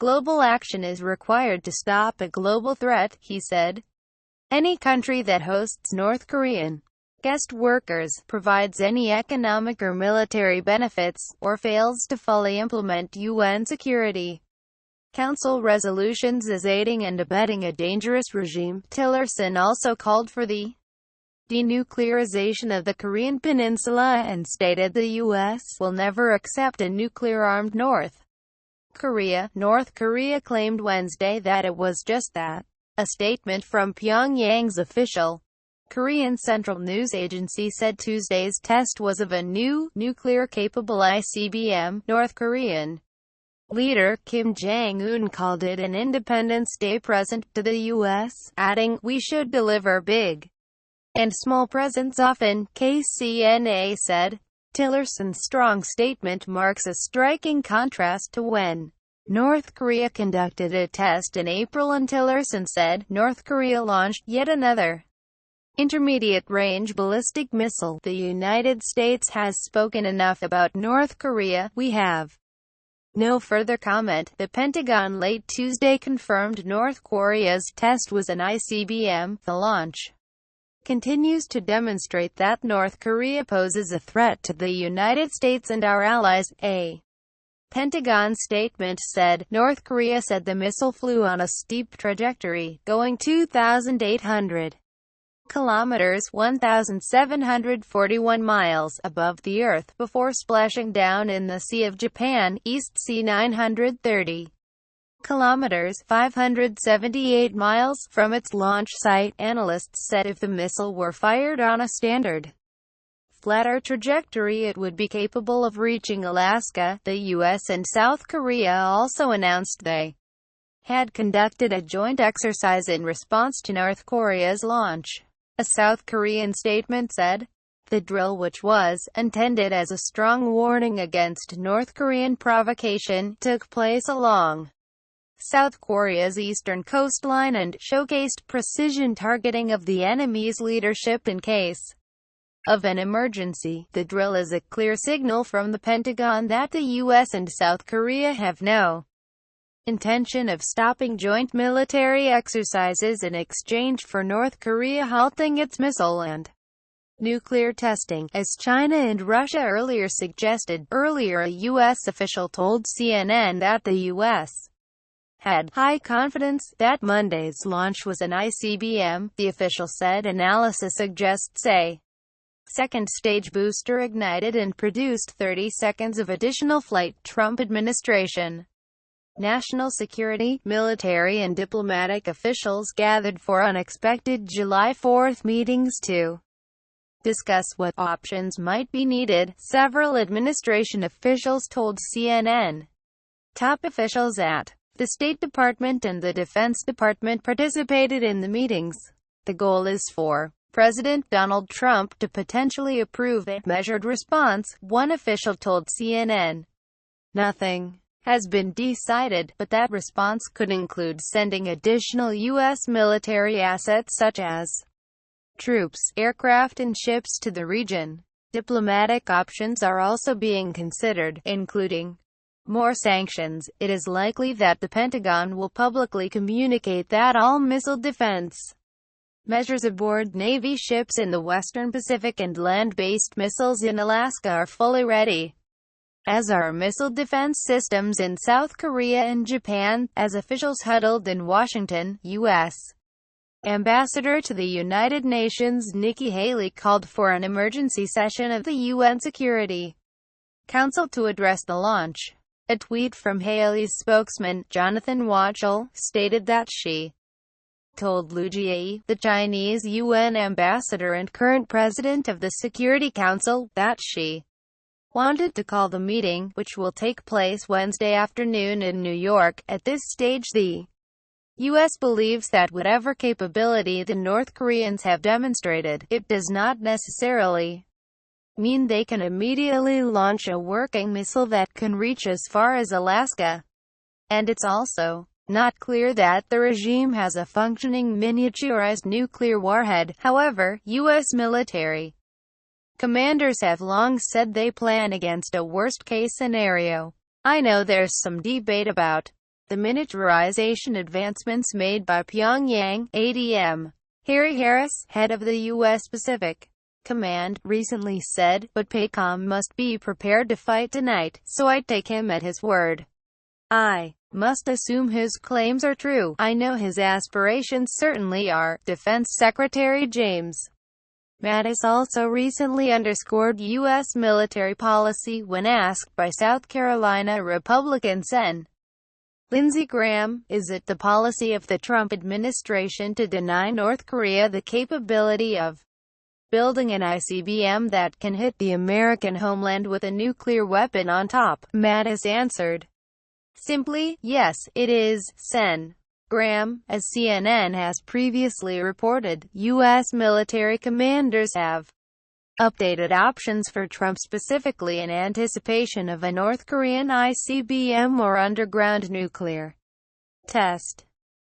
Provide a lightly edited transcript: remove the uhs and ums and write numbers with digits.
Global action is required to stop a global threat, he said. Any country that hosts North Korean guest workers, provides any economic or military benefits, or fails to fully implement UN Security Council resolutions is aiding and abetting a dangerous regime. Tillerson also called for the denuclearization of the Korean Peninsula and stated the U.S. will never accept a nuclear-armed North Korea. North Korea claimed Wednesday that it was just that. A statement from Pyongyang's official Korean Central News Agency said Tuesday's test was of a new, nuclear-capable ICBM. North Korean leader Kim Jong-un called it an Independence Day present to the U.S., adding, "We should deliver big and small presents often," KCNA said. Tillerson's strong statement marks a striking contrast to when North Korea conducted a test in April, and Tillerson said, "North Korea launched yet another intermediate-range ballistic missile. The United States has spoken enough about North Korea. We have no further comment." The Pentagon late Tuesday confirmed North Korea's test was an ICBM. The launch continues to demonstrate that North Korea poses a threat to the United States and our allies. A Pentagon statement said, North Korea said the missile flew on a steep trajectory, going 2,800 kilometers 1,741 miles above the Earth, before splashing down in the Sea of Japan, East Sea 930 kilometers 578 miles from its launch site. Analysts said if the missile were fired on a standard, flatter trajectory it would be capable of reaching Alaska. The U.S. and South Korea also announced they had conducted a joint exercise in response to North Korea's launch. A South Korean statement said, the drill, which was intended as a strong warning against North Korean provocation, took place along South Korea's eastern coastline and showcased precision targeting of the enemy's leadership in case of an emergency. The drill is a clear signal from the Pentagon that the U.S. and South Korea have no intention of stopping joint military exercises in exchange for North Korea halting its missile and nuclear testing, as China and Russia earlier suggested. Earlier, a U.S. official told CNN that the U.S. had high confidence that Monday's launch was an ICBM. The official said analysis suggests a second-stage booster ignited and produced 30 seconds of additional flight. Trump administration national security, military and diplomatic officials gathered for unexpected July 4th meetings to discuss what options might be needed, several administration officials told CNN. Top officials at the State Department and the Defense Department participated in the meetings. The goal is for President Donald Trump to potentially approve a measured response, one official told CNN. Nothing has been decided, but that response could include sending additional U.S. military assets such as troops, aircraft and ships to the region. Diplomatic options are also being considered, including more sanctions. It is likely that the Pentagon will publicly communicate that all missile defense measures aboard Navy ships in the Western Pacific and land-based missiles in Alaska are fully ready, as are missile defense systems in South Korea and Japan. As officials huddled in Washington, U.S. Ambassador to the United Nations Nikki Haley called for an emergency session of the UN Security Council to address the launch. A tweet from Haley's spokesman, Jonathan Wachtel, stated that she told Liu Jie, the Chinese UN ambassador and current president of the Security Council, that she wanted to call the meeting, which will take place Wednesday afternoon in New York. At this stage, the U.S. believes that whatever capability the North Koreans have demonstrated, it does not necessarily mean they can immediately launch a working missile that can reach as far as Alaska. And it's also not clear that the regime has a functioning miniaturized nuclear warhead. However, U.S. military commanders have long said they plan against a worst-case scenario. I know there's some debate about the miniaturization advancements made by Pyongyang. ADM Harry Harris, head of the U.S. Pacific Command, recently said, "But PACOM must be prepared to fight tonight, so I take him at his word. I must assume his claims are true. I know his aspirations certainly are." Defense Secretary James Mattis also recently underscored U.S. military policy when asked by South Carolina Republican Sen. Lindsey Graham, "Is it the policy of the Trump administration to deny North Korea the capability of building an ICBM that can hit the American homeland with a nuclear weapon on top?" Mattis answered, "Simply, yes, it is." Sen. Graham, as CNN has previously reported, U.S. military commanders have updated options for Trump specifically in anticipation of a North Korean ICBM or underground nuclear test.